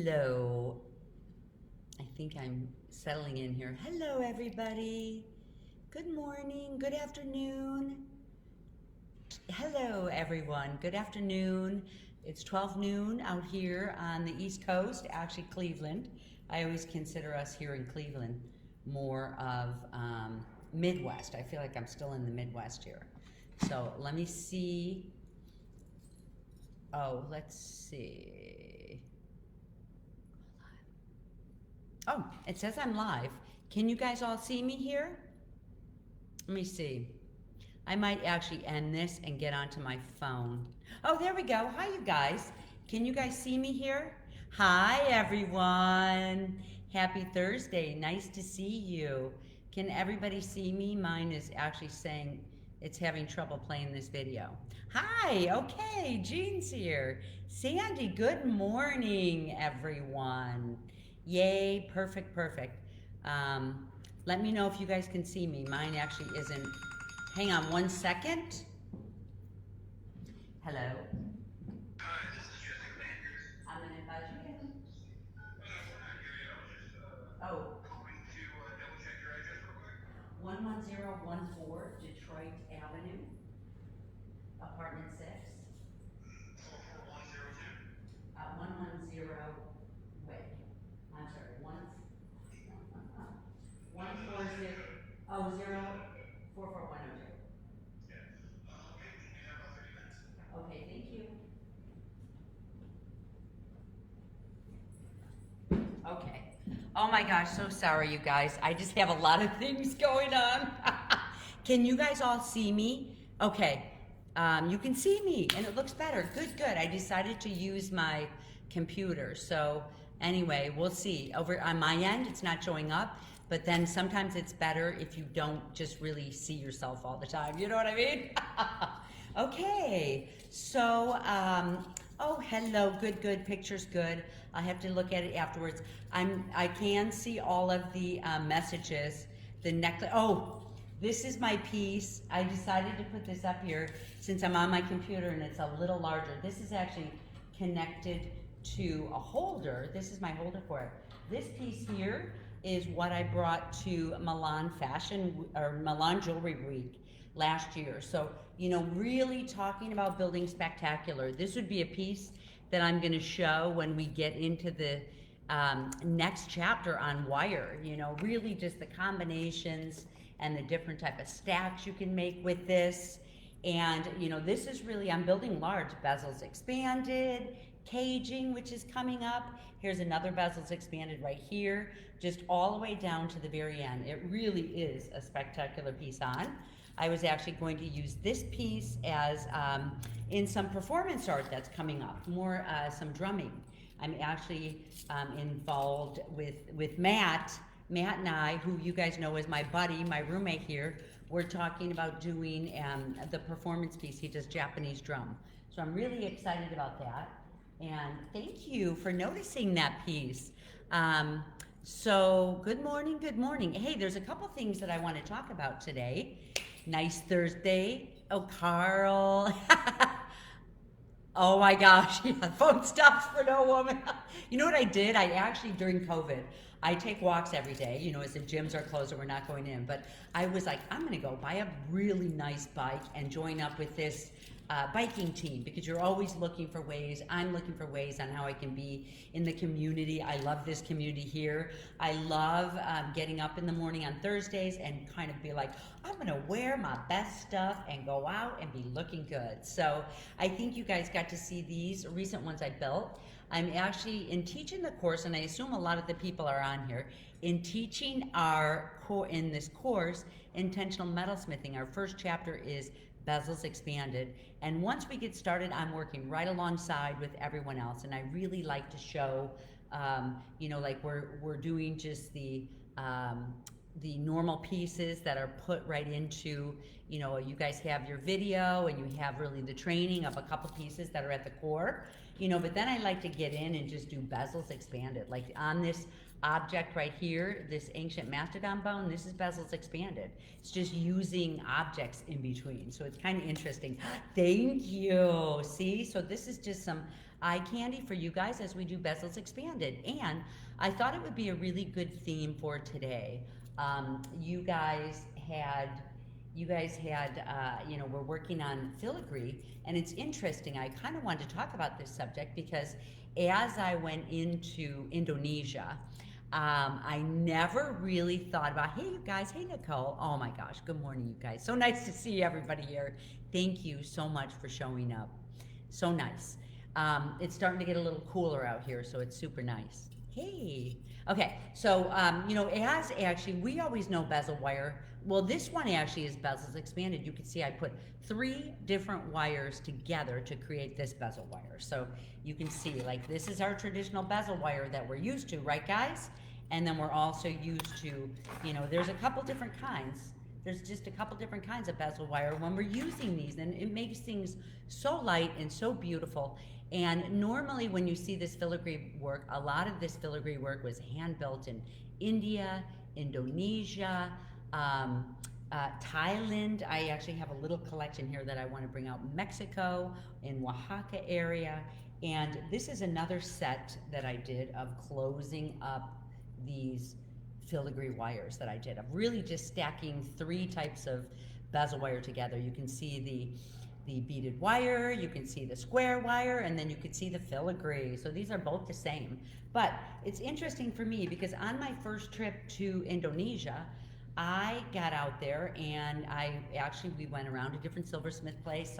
Hello. I think I'm settling in here. Hello, everybody. Good morning, good afternoon. Hello, everyone. Good afternoon. It's 12 noon out here on the East Coast, actually Cleveland. I always consider us here in Cleveland more of Midwest. I feel like I'm still in the Midwest here. So let me see. Oh, let's see. Oh, it says I'm live. Can you guys all see me here? Let me see. I might actually end this and get onto my phone. Oh, there we go. Hi, you guys. Can you guys see me here? Hi, everyone. Happy Thursday. Nice to see you. Can everybody see me? Mine is actually saying it's having trouble playing this video. Hi, okay, Jean's here. Sandy, good morning, everyone. Yay, perfect, perfect. Let me know if you guys can see me. Mine actually isn't. Hang on 1 second. Hello. Hi, this is Jessica. I'm gonna invite you in. We're not here yet. I was just Oh, calling to double check your address real quick. 11014 Detroit Avenue, apartment 6. 44102. 110, wait, I'm sorry, 140, oh, 044102. Yeah. Okay, we have about 30 minutes. Okay, thank you. Okay. Oh my gosh, so sorry, you guys. I just have a lot of things going on. Can you guys all see me? Okay. You can see me, and it looks better. Good, good. I decided to use my computer. So anyway, we'll see. Over on my end, it's not showing up, but then sometimes it's better if you don't just really see yourself all the time. You know what I mean? Okay. So, oh, hello. Good, good. Picture's good. I have to look at it afterwards. I can see all of the messages. The necklace. Oh, this is my piece. I decided to put this up here since I'm on my computer and it's a little larger. This is actually connected to a holder. This is my holder for it. This piece here is what I brought to Milan Milan Jewelry Week last year. So, you know, really talking about building spectacular. This would be a piece that I'm going to show when we get into the next chapter on wire. You know, really just the combinations and the different type of stacks you can make with this. And, you know, this is really, I'm building large. Bezels expanded, caging, which is coming up. Here's another bezels expanded right here, just all the way down to the very end. It really is a spectacular piece on. I was actually going to use this piece as in some performance art that's coming up, more some drumming. I'm actually involved with Matt and I, who you guys know is my buddy, my roommate here. We're talking about doing the performance piece. He does Japanese drum. So I'm really excited about that. And thank you for noticing that piece. So good morning, good morning. Hey, there's a couple things that I want to talk about today. Nice Thursday. Oh, Carl. Oh my gosh, yeah, phone stops for no woman. You know what I did? I actually, during COVID, I take walks every day, you know, as the gyms are closed and we're not going in. But I was like, I'm gonna go buy a really nice bike and join up with this biking team, because you're always looking for ways. I'm looking for ways on how I can be in the community. I love this community here. I love getting up in the morning on Thursdays and kind of be like, I'm gonna wear my best stuff and go out and be looking good. So I think you guys got to see these recent ones I built. I'm actually in teaching the course, and I assume a lot of the people are on here, in teaching in this course, Intentional Metalsmithing. Our first chapter is bezels expanded, and once we get started, I'm working right alongside with everyone else, and I really like to show, you know, like we're doing just the normal pieces that are put right into, you know, you guys have your video and you have really the training of a couple pieces that are at the core, you know, but then I like to get in and just do bezels expanded. Like on this object right here, this ancient mastodon bone, this is bezels expanded. It's just using objects in between. So it's kind of interesting. Thank you. See, so this is just some eye candy for you guys as we do Bezels Expanded. And I thought it would be a really good theme for today. You guys had, we're working on filigree, and it's interesting. I kind of wanted to talk about this subject because as I went into Indonesia, I never really thought about, hey, you guys, hey, Nicole. Oh my gosh, good morning, you guys. So nice to see everybody here. Thank you so much for showing up. So nice. It's starting to get a little cooler out here, so it's super nice. Hey. Okay, so, as actually, we always know bezel wire. Well, this one actually is Bezels Expanded. You can see I put 3 different wires together to create this bezel wire. So you can see, like, this is our traditional bezel wire that we're used to, right, guys? And then we're also used to, there's a couple different kinds. There's just a couple different kinds of bezel wire when we're using these, and it makes things so light and so beautiful. And normally when you see this filigree work, a lot of this filigree work was hand built in India, Indonesia, Thailand. I actually have a little collection here that I want to bring out. Mexico, in Oaxaca area. And this is another set that I did of closing up these filigree wires that I did, of really just stacking 3 types of bezel wire together. You can see the beaded wire, you can see the square wire, and then you can see the filigree. So these are both the same. But it's interesting for me because on my first trip to Indonesia, I got out there and we went around a different silversmith place,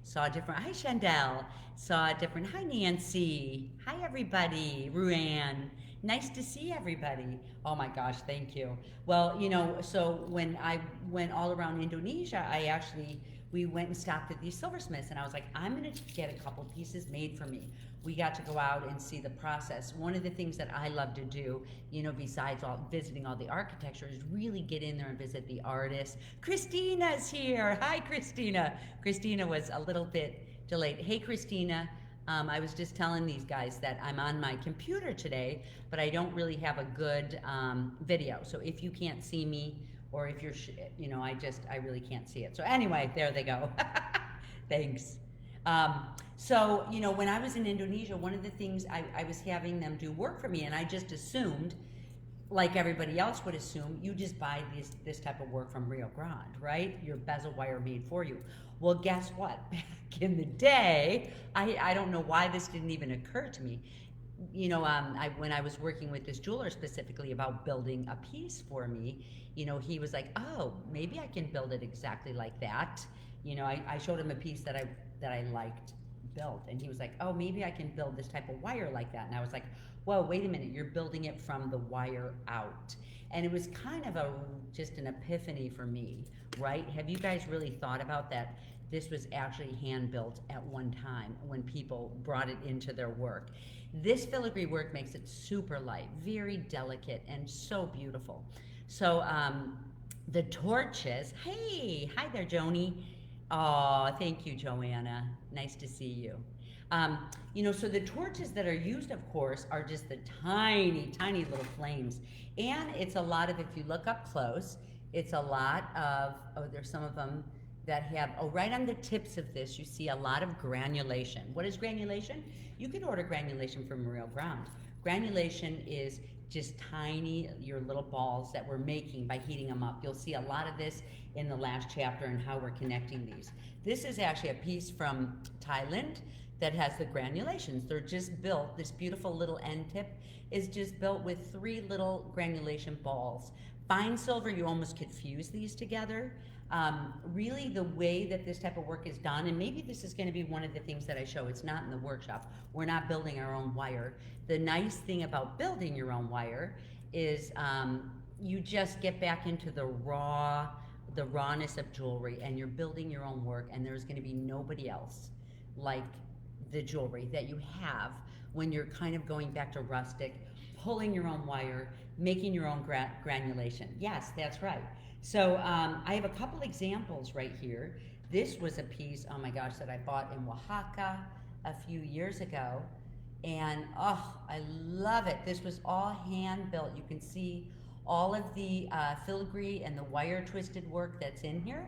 saw different, hi Chandel, saw different, hi Nancy, hi everybody, Ruan, nice to see everybody. Oh my gosh, thank you. Well, so when I went all around Indonesia, we went and stopped at these silversmiths, and I was like, I'm gonna get a couple pieces made for me. We got to go out and see the process. One of the things that I love to do, besides visiting all the architecture, is really get in there and visit the artists. Christina's here. Hi, Christina. Christina was a little bit delayed. Hey, Christina. I was just telling these guys that I'm on my computer today, but I don't really have a good video. So if you can't see me, or if you're, I really can't see it. So anyway, there they go. Thanks. So, when I was in Indonesia, one of the things I was having them do work for me, and I just assumed, like everybody else would assume, you just buy this type of work from Rio Grande, right? Your bezel wire made for you. Well, guess what? Back in the day, I don't know why this didn't even occur to me. When I was working with this jeweler specifically about building a piece for me, he was like, oh, maybe I can build it exactly like that. I showed him a piece that I liked built, and he was like, oh, maybe I can build this type of wire like that. And I was like, whoa, wait a minute, you're building it from the wire out. And it was kind of just an epiphany for me, right? Have you guys really thought about that? This was actually hand built at one time when people brought it into their work. This filigree work makes it super light, very delicate, and so beautiful. So the torches, hey, hi there, Joni. Oh, thank you, Joanna. Nice to see you. So the torches that are used, of course, are just the tiny, tiny little flames. And it's a lot of, if you look up close, it's a lot of, there's some of them that have, right on the tips of this, you see a lot of granulation. What is granulation? You can order granulation from Rio Grande. Granulation is just tiny, your little balls that we're making by heating them up. You'll see a lot of this in the last chapter and how we're connecting these. This is actually a piece from Thailand that has the granulations. They're just built, this beautiful little end tip is just built with 3 little granulation balls. Fine silver, you almost could fuse these together. Really the way that this type of work is done, and maybe this is gonna be one of the things that I show, it's not in the workshop. We're not building our own wire. The nice thing about building your own wire is you just get back into the rawness of jewelry, and you're building your own work, and there's gonna be nobody else like the jewelry that you have when you're kind of going back to rustic, pulling your own wire, making your own granulation. Yes, that's right. So I have a couple examples right here. This was a piece, oh my gosh, that I bought in Oaxaca a few years ago. And oh, I love it. This was all hand built. You can see all of the filigree and the wire twisted work that's in here.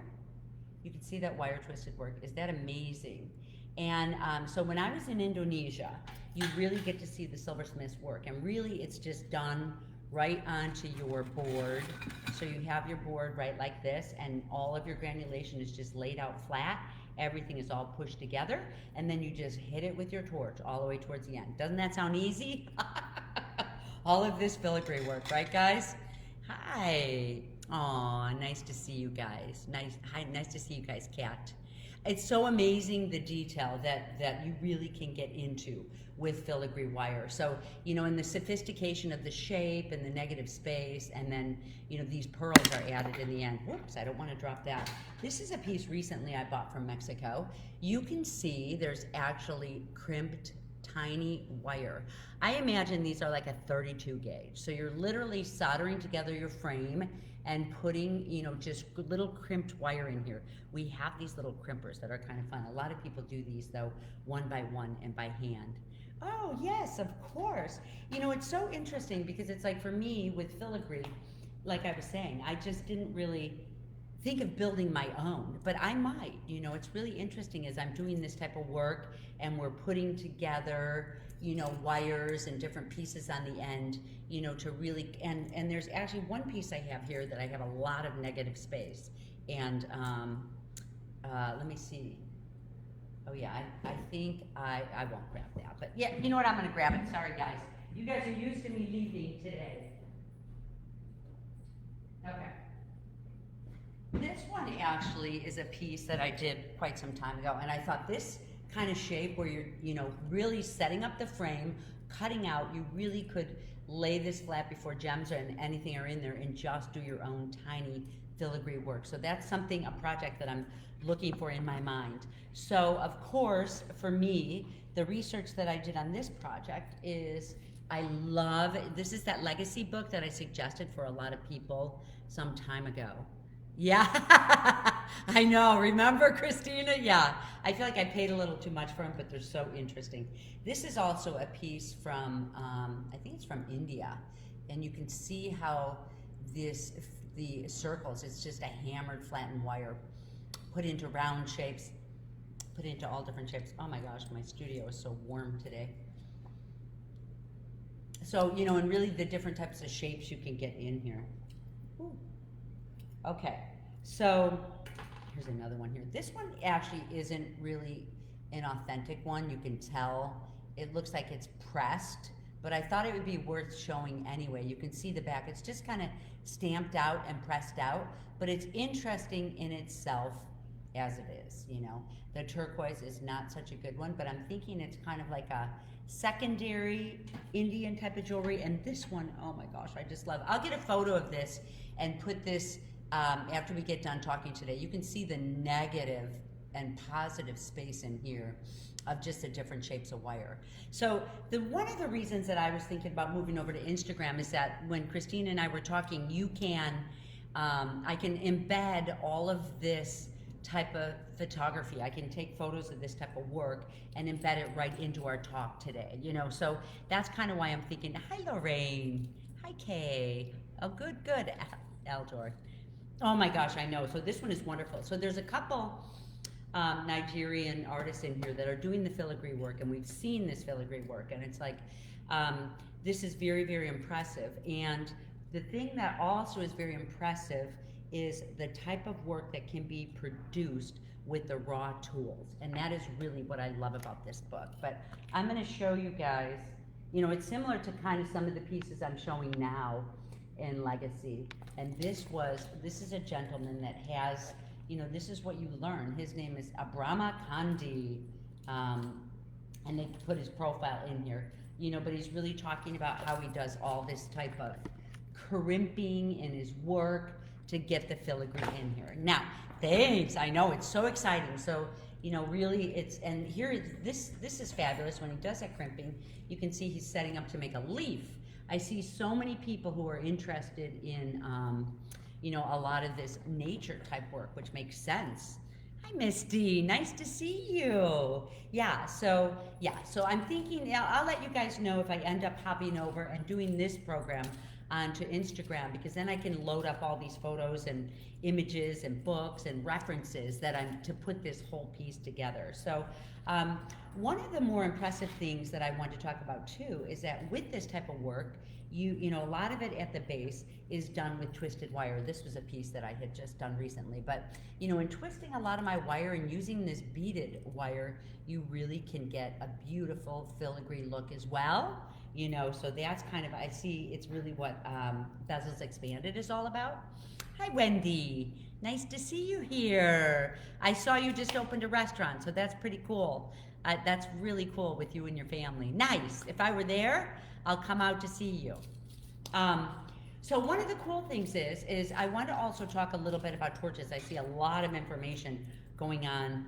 You can see that wire twisted work. Is that amazing? And so when I was in Indonesia, you really get to see the silversmiths work, and really it's just done right onto your board. So you have your board right like this, and all of your granulation is just laid out flat. Everything is all pushed together, and then you just hit it with your torch all the way towards the end. Doesn't that sound easy? All of this filigree work, right guys? Hi. Aw, nice to see you guys. Nice to see you guys, Kat. It's so amazing the detail that you really can get into with filigree wire. So, you know, in the sophistication of the shape and the negative space, and then, you know, these pearls are added in the end. Whoops, I don't want to drop that. This is a piece recently I bought from Mexico. You can see there's actually crimped tiny wire. I imagine these are like a 32 gauge. So you're literally soldering together your frame and putting, you know, just little crimped wire in here. We have these little crimpers that are kind of fun. A lot of people do these though, one by one and by hand. Oh yes, of course. You know, it's so interesting because it's like for me with filigree, like I was saying, I just didn't really think of building my own, but I might. You know, it's really interesting as I'm doing this type of work and we're putting together, you know, wires and different pieces on the end, you know, to really, and there's actually one piece I have here that I have a lot of negative space. And let me see. Oh yeah, I think I won't grab that, but yeah, you know what, I'm gonna grab it. Sorry guys. You guys are used to me leaving today. Okay. This one actually is a piece that I did quite some time ago, and I thought this kind of shape where you're, you know, really setting up the frame, cutting out, you really could lay this flat before gems and anything are in there and just do your own tiny filigree work. So that's something, a project that I'm looking for in my mind. So of course, for me, the research that I did on this project is I love, this is that legacy book that I suggested for a lot of people some time ago. Yeah, I know. Remember, Christina? Yeah, I feel like I paid a little too much for them, but they're so interesting. This is also a piece from, I think it's from India, and you can see how the circles, it's just a hammered, flattened wire, put into round shapes, put into all different shapes. Oh my gosh, my studio is so warm today. So, you know, and really the different types of shapes you can get in here. Ooh. Okay, so here's another one here. This one actually isn't really an authentic one. You can tell it looks like it's pressed, but I thought it would be worth showing anyway. You can see the back. It's just kind of stamped out and pressed out, but it's interesting in itself as it is, you know. The turquoise is not such a good one, but I'm thinking it's kind of like a secondary Indian type of jewelry. And this one, oh my gosh, I just love it. I'll get a photo of this and put this after we get done talking today. You can see the negative and positive space in here of just the different shapes of wire. So one of the reasons that I was thinking about moving over to Instagram is that when Christine and I were talking, you can, I can embed all of this type of photography. I can take photos of this type of work and embed it right into our talk today, you know. So that's kind of why I'm thinking, hi Lorraine, hi Kay, oh good, Eldor. Oh my gosh, I know. So this one is wonderful. So there's a couple Nigerian artists in here that are doing the filigree work, and we've seen this filigree work, and it's like, this is very, very impressive. And the thing that also is very impressive is the type of work that can be produced with the raw tools. And that is really what I love about this book. But I'm gonna show you guys, you know, it's similar to kind of some of the pieces I'm showing now in Legacy. And this is a gentleman that has, you know, this is what you learn. His name is Abrama Kandi, and they put his profile in here, you know, but he's really talking about how he does all this type of crimping in his work to get the filigree in here. Now, thanks, I know, it's so exciting. So, you know, really it's, and here, this is fabulous. When he does that crimping, you can see he's setting up to make a leaf. I see so many people who are interested in, you know, a lot of this nature type work, which makes sense. Hi, Misty, nice to see you. Yeah, so I'm thinking, I'll let you guys know if I end up hopping over and doing this program onto Instagram, because then I can load up all these photos and images and books and references that I'm to put this whole piece together. So one of the more impressive things that I want to talk about too is that with this type of work, you know, a lot of it at the base is done with twisted wire. This was a piece that I had just done recently, but you know, in twisting a lot of my wire and using this beaded wire, you really can get a beautiful filigree look as well. You know, so that's kind of, I see it's really what Bezels Expanded is all about. Hi, Wendy. Nice to see you here. I saw you just opened a restaurant, so that's pretty cool. That's really cool with you and your family. Nice. If I were there, I'll come out to see you. So one of the cool things is I want to also talk a little bit about torches. I see a lot of information going on,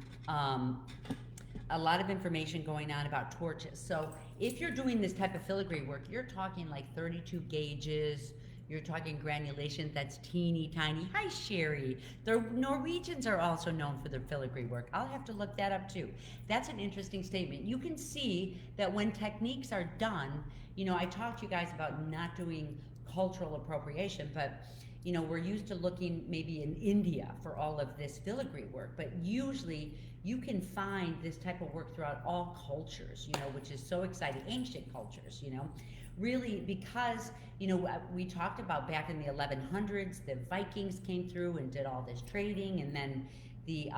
about torches. So if you're doing this type of filigree work, you're talking like 32 gauges. You're talking granulation that's teeny tiny. Hi, Sherry. The Norwegians are also known for their filigree work. I'll have to look that up too. That's an interesting statement. You can see that when techniques are done, you know, I talked to you guys about not doing cultural appropriation, but you know, we're used to looking maybe in India for all of this filigree work, but usually you can find this type of work throughout all cultures, you know, which is so exciting. Ancient cultures, you know, really, because, you know, we talked about back in the 1100s, the Vikings came through and did all this trading, and then the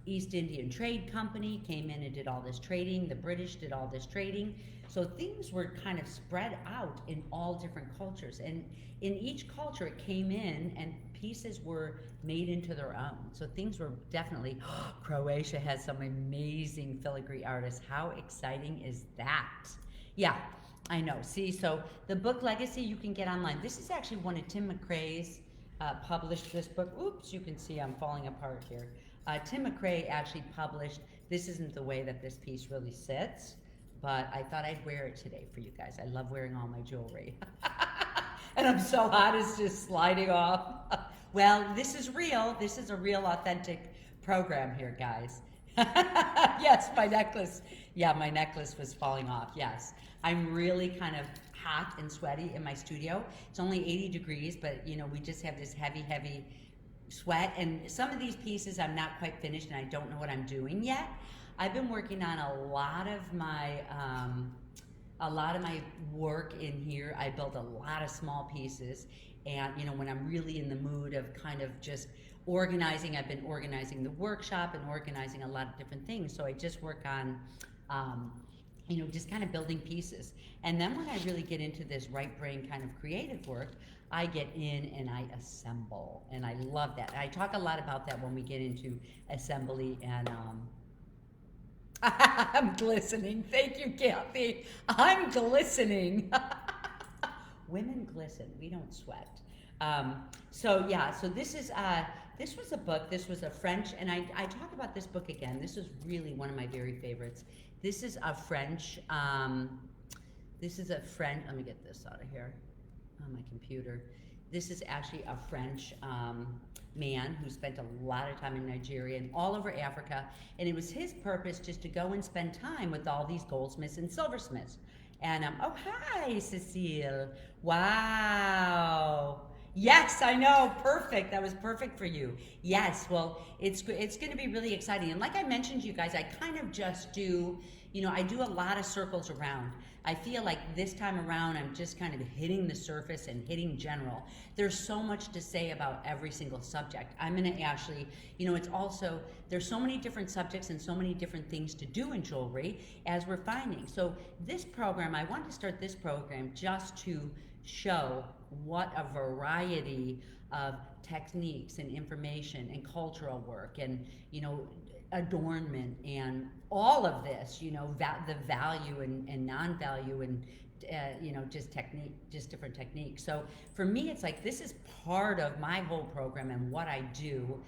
East Indian Trade Company came in and did all this trading. The British did all this trading. So things were kind of spread out in all different cultures. And in each culture, it came in and pieces were made into their own. So things were definitely, Croatia has some amazing filigree artists. How exciting is that? Yeah, I know. See, so the book Legacy you can get online. This is actually one of Tim McRae's published this book. Oops, you can see I'm falling apart here. Tim McRae actually published, this isn't the way that this piece really sits, but I thought I'd wear it today for you guys. I love wearing all my jewelry. And I'm so hot, it's just sliding off. Well, this is real. This is a real, authentic program here, guys. Yes, my necklace. Yeah, my necklace was falling off, yes. I'm really kind of hot and sweaty in my studio. It's only 80 degrees, but you know, we just have this heavy, heavy sweat. And some of these pieces I'm not quite finished and I don't know what I'm doing yet. I've been working on a lot of my work in here. I built a lot of small pieces, and you know, when I'm really in the mood of kind of just organizing, I've been organizing the workshop and organizing a lot of different things. So I just work on you know, just kind of building pieces. And then when I really get into this right brain kind of creative work, I get in and I assemble, and I love that. I talk a lot about that when we get into assembly, and I'm glistening. Thank you, Kathy. I'm glistening. Women glisten. We don't sweat. So yeah. So this is this was a book. This was a French, and I talk about this book again. This is really one of my very favorites. This is a French. Let me get this out of here on my computer. This is actually a French man who spent a lot of time in Nigeria and all over Africa, and it was his purpose just to go and spend time with all these goldsmiths and silversmiths. And oh, hi, Cecile. Wow. Yes, I know. Perfect. That was perfect for you. Yes. Well, it's going to be really exciting. And like I mentioned to you guys, I kind of just do, you know, I do a lot of circles around. I feel like this time around, I'm just kind of hitting the surface and hitting general. There's so much to say about every single subject. I'm going to actually, you know, it's also, there's so many different subjects and so many different things to do in jewelry as we're finding. So this program, I wanted to start this program just to show what a variety of techniques and information and cultural work and, you know, adornment and all of this, you know, the value and non-value and, you know, just technique, just different techniques. So for me, it's like, this is part of my whole program and what I do.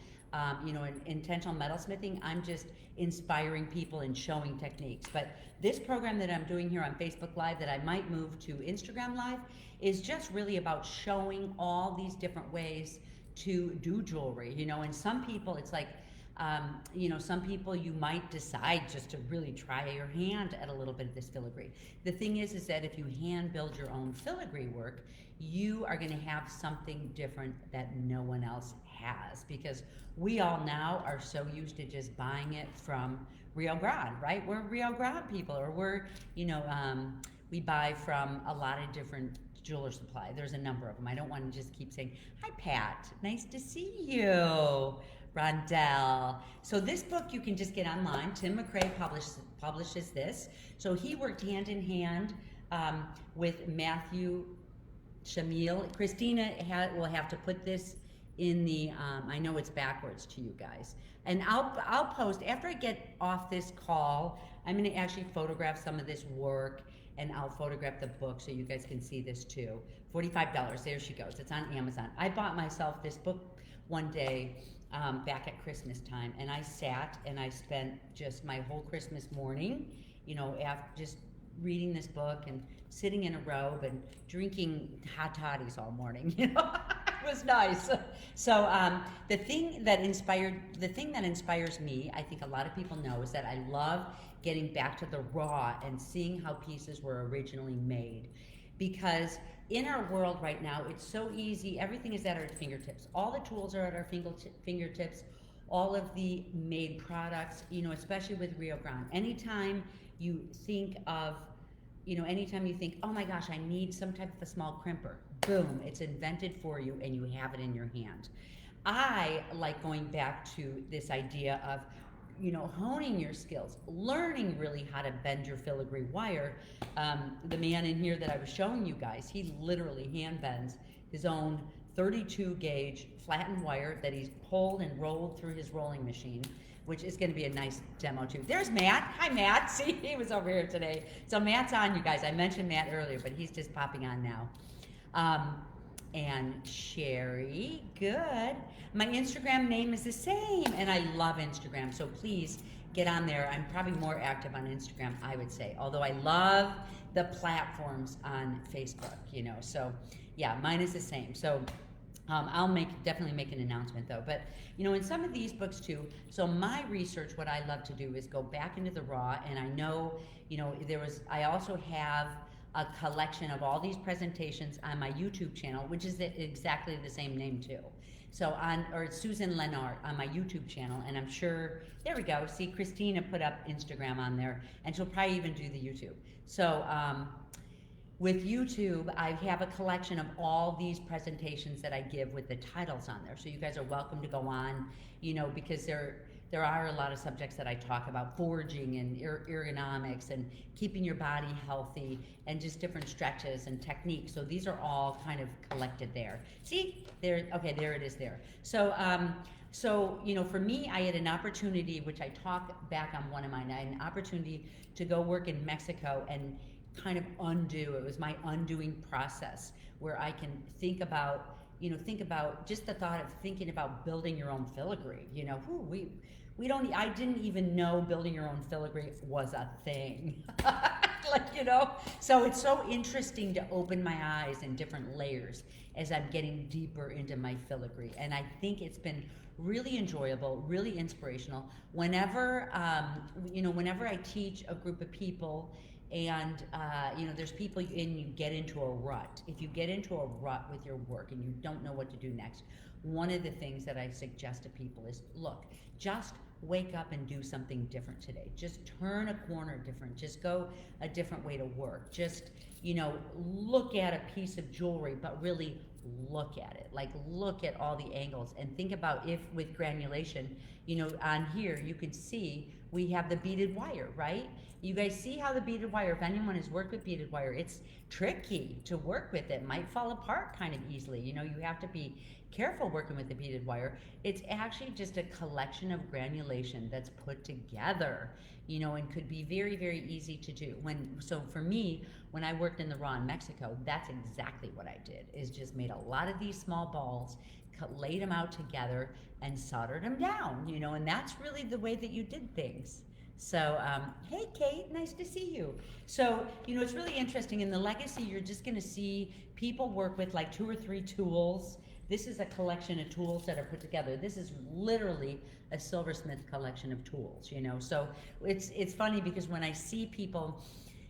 You know, in Intentional Metalsmithing, I'm just inspiring people and showing techniques. But this program that I'm doing here on Facebook Live that I might move to Instagram Live is just really about showing all these different ways to do jewelry, you know. And some people, it's like, Some people you might decide just to really try your hand at a little bit of this filigree. The thing is that if you hand build your own filigree work, you are going to have something different that no one else has, because we all now are so used to just buying it from Rio Grande, right? We're Rio Grande people, or we buy from a lot of different jeweler supply. There's a number of them. I don't want to just keep saying, hi Pat, nice to see you, Rondell. So this book you can just get online. Tim McCrae publishes this. So he worked hand in hand with Matthew Shamil. Christina will have to put this in the, I know it's backwards to you guys. And I'll post, after I get off this call, I'm gonna actually photograph some of this work, and I'll photograph the book so you guys can see this too. $45, there she goes, it's on Amazon. I bought myself this book one day back at Christmas time, and I sat and I spent just my whole Christmas morning, after just reading this book and sitting in a robe and drinking hot toddies all morning, It was nice. So the thing that inspires me, I think a lot of people know, is that I love getting back to the raw and seeing how pieces were originally made. Because in our world right now, it's so easy, everything is at our fingertips. All the tools are at our fingertips, all of the made products, especially with Rio Grande. Anytime you think, oh my gosh, I need some type of a small crimper, boom, it's invented for you and you have it in your hand. I like going back to this idea of, honing your skills, learning really how to bend your filigree wire. The man in here that I was showing you guys, he literally hand bends his own 32 gauge flattened wire that he's pulled and rolled through his rolling machine, which is going to be a nice demo too. There's Matt. Hi Matt. See, he was over here today. So Matt's on, you guys. I mentioned Matt earlier, but he's just popping on now. And Sherry, good. My Instagram name is the same, and I love Instagram, so please get on there. I'm probably more active on Instagram, I would say, although I love the platforms on Facebook, so yeah, mine is the same. So I'll definitely make an announcement though. But in some of these books too, so my research, what I love to do is go back into the raw, and I know, I also have a collection of all these presentations on my YouTube channel, which is exactly the same name too. So or Susan Lennart on my YouTube channel, and I'm sure, there we go, see Christina put up Instagram on there, and she'll probably even do the YouTube. So with YouTube, I have a collection of all these presentations that I give with the titles on there. So you guys are welcome to go on, because there are a lot of subjects that I talk about, forging and ergonomics and keeping your body healthy and just different stretches and techniques. So these are all kind of collected there. See, there it is there. So, for me, I had an opportunity, which I talk back on one of mine, I had an opportunity to go work in Mexico and kind of it was my undoing process, where I can think about just the thought of thinking about building your own filigree. I didn't even know building your own filigree was a thing. So it's so interesting to open my eyes in different layers as I'm getting deeper into my filigree. And I think it's been really enjoyable, really inspirational. Whenever I teach a group of people, and there's people and you get into a rut. If you get into a rut with your work and you don't know what to do next, one of the things that I suggest to people is, look, just wake up and do something different today. Just turn a corner different. Just go a different way to work. Just, look at a piece of jewelry, but really look at it. Like, look at all the angles and think about, if with granulation, on here you can see we have the beaded wire, right? You guys see how the beaded wire, if anyone has worked with beaded wire, it's tricky to work with. It might fall apart kind of easily. You have to be careful working with the beaded wire. It's actually just a collection of granulation that's put together, and could be very, very easy to do. So for me, when I worked in the raw in Mexico, that's exactly what I did, is just made a lot of these small balls, laid them out together and soldered them down, and that's really the way that you did things. So, hey Kate, nice to see you. So, it's really interesting. In the legacy, you're just gonna see people work with like 2 or 3 tools. this is a collection of tools that are put together. This is literally a silversmith collection of tools, you know. So it's funny because when I see people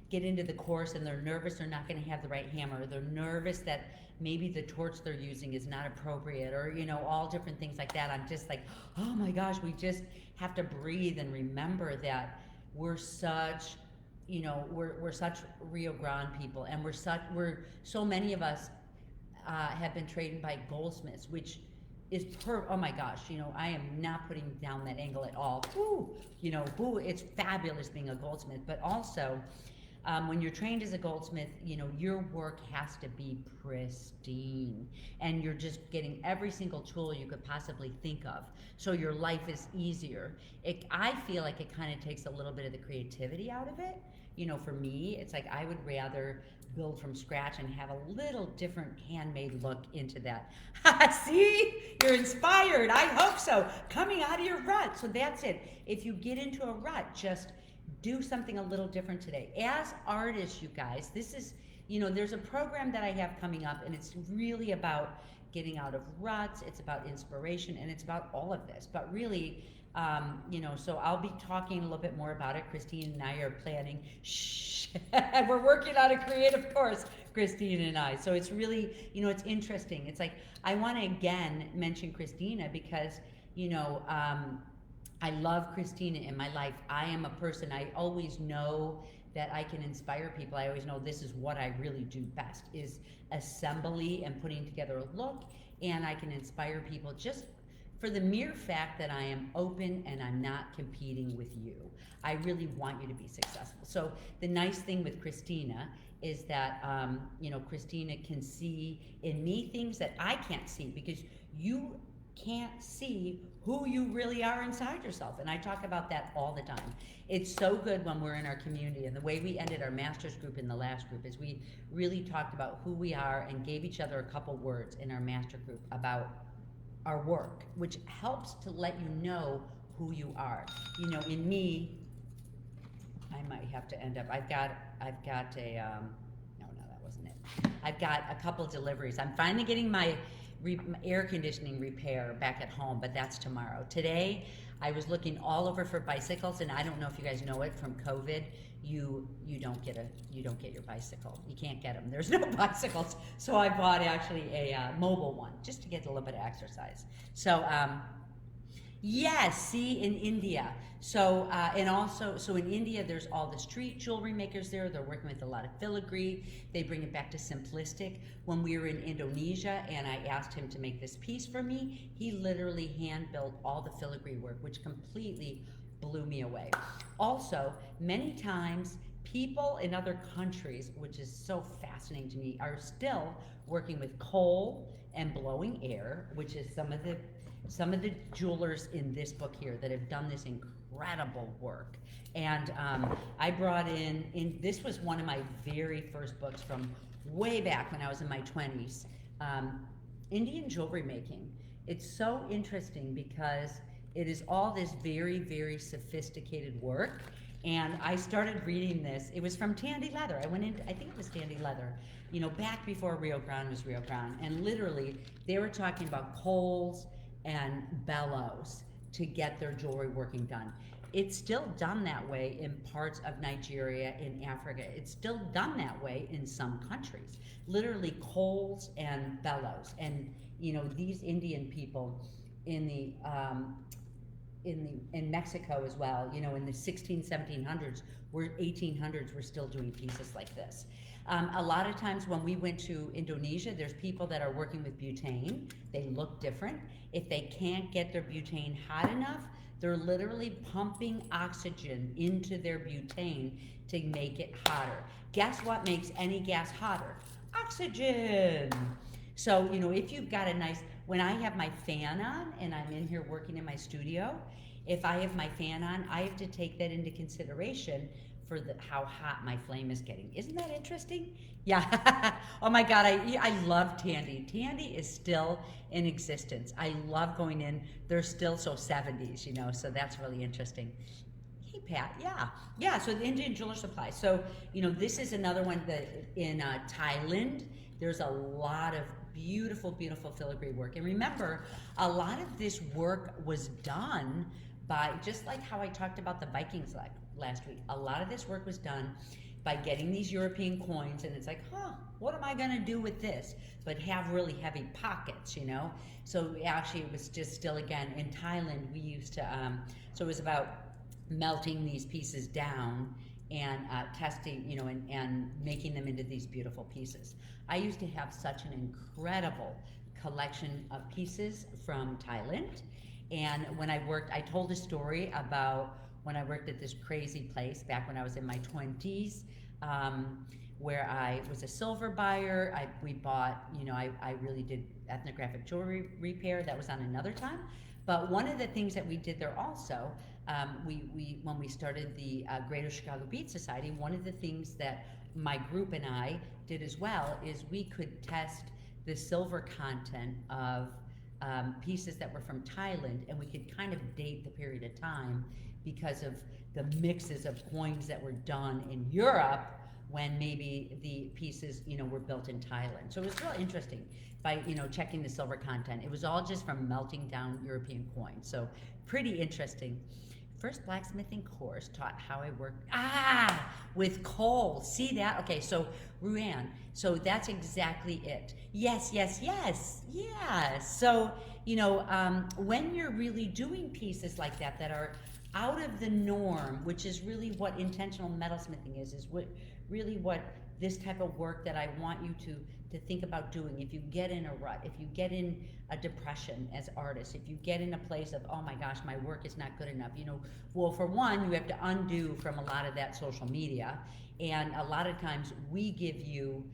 get into the course and they're nervous they're not going to have the right hammer, they're nervous that maybe the torch they're using is not appropriate, or you know, all different things like that, I'm just like, oh my gosh, we just have to breathe and remember that we're such, you know, we're such Rio Grande people, and we're so many of us have been trained by goldsmiths, which is oh my gosh, you know, I am not putting down that angle at all. Woo, you know, woo, it's fabulous being a goldsmith, but also when you're trained as a goldsmith, you know, your work has to be pristine, and you're just getting every single tool you could possibly think of. So your life is easier. I feel like it kind of takes a little bit of the creativity out of it. You know, for me, it's like I would rather build from scratch and have a little different handmade look into that. See, you're inspired. I hope so. Coming out of your rut. So that's it. If you get into a rut, just do something a little different today. As artists, you guys, this is, you know, there's a program that I have coming up, and it's really about getting out of ruts, it's about inspiration, and it's about all of this. But really, you know, so I'll be talking a little bit more about it. Christine and I are planning, we're working on a creative course, Christine and I. So it's really, you know, it's interesting. It's like, I want to again mention Christina because, you know, I love Christina in my life. I am a person, I always know that I can inspire people. I always know this is what I really do best, is assembly and putting together a look, and I can inspire people just for the mere fact that I am open and I'm not competing with you. I really want you to be successful. So the nice thing with Christina is that, you know, Christina can see in me things that I can't see, because you can't see who you really are inside yourself. And I talk about that all the time. It's so good when we're in our community, and the way we ended our master's group in the last group is we really talked about who we are and gave each other a couple words in our master group about our work, which helps to let you know who you are. You know, in me, I might have to end up, I've got a, no, that wasn't it. I've got a couple deliveries. I'm finally getting my air conditioning repair back at home, but that's tomorrow. Today, I was looking all over for bicycles, and I don't know if you guys know it from COVID. You don't get your bicycle. You can't get them. There's no bicycles. So I bought actually a mobile one just to get a little bit of exercise. So yes, see, in India. So and also, so in India, there's all the street jewelry makers there. They're working with a lot of filigree. They bring it back to simplistic. When we were in Indonesia and I asked him to make this piece for me, he literally hand built all the filigree work, which completely blew me away. Also, many times people in other countries, which is so fascinating to me, are still working with coal and blowing air, which is some of the jewelers in this book here that have done this incredible work. And I brought in, this was one of my very first books from way back when I was in my 20s, Indian jewelry making. It's so interesting because it is all this very, very sophisticated work. And I started reading this. It was from Tandy Leather. I went in, I think it was Tandy Leather, you know, back before Rio Grande was Rio Grande. And literally, they were talking about coals and bellows to get their jewelry working done. It's still done that way in parts of Nigeria, in Africa. It's still done that way in some countries. Literally coals and bellows. And, you know, these Indian people in Mexico as well, you know, in the 1700s, 1800s, we're still doing pieces like this. A lot of times when we went to Indonesia, there's people that are working with butane. They look different. If they can't get their butane hot enough, they're literally pumping oxygen into their butane to make it hotter. Guess what makes any gas hotter? Oxygen. So, you know, if you've got a nice, when I have my fan on and I'm in here working in my studio, if I have my fan on, I have to take that into consideration for how hot my flame is getting. Isn't that interesting? Yeah. Oh my God, I love Tandy. Tandy is still in existence. I love going in. They're still so 70s, you know, so that's really interesting. Hey, Pat, yeah, so the Indian Jeweler Supply. So, you know, this is another one that in Thailand, there's a lot of beautiful, beautiful filigree work. And remember, a lot of this work was done by, just like how I talked about the Vikings last week, a lot of this work was done by getting these European coins, and it's like, what am I gonna do with this? But have really heavy pockets, you know? So actually it was just still, again, in Thailand, we used to, so it was about melting these pieces down and testing, you know, and making them into these beautiful pieces. I used to have such an incredible collection of pieces from Thailand. And when I worked, I told a story about when I worked at this crazy place back when I was in my 20s, where I was a silver buyer. We bought, you know, I really did ethnographic jewelry repair. That was on another time. But one of the things that we did there also, when we started the Greater Chicago Bead Society, one of the things that my group and I did as well is we could test the silver content of pieces that were from Thailand, and we could kind of date the period of time because of the mixes of coins that were done in Europe when maybe the pieces, you know, were built in Thailand. So it was really interesting by, you know, checking the silver content. It was all just from melting down European coins. So pretty interesting. First blacksmithing course taught how I work, with coal. See that? Okay, so Ruan, so that's exactly it. Yes. So, you know, when you're really doing pieces like that that are out of the norm, which is really what intentional metalsmithing is what this type of work that I want you to think about doing. If you get in a rut, if you get in a depression as artists, if you get in a place of, oh my gosh, my work is not good enough, you know, well, for one, you have to undo from a lot of that social media. And a lot of times we give you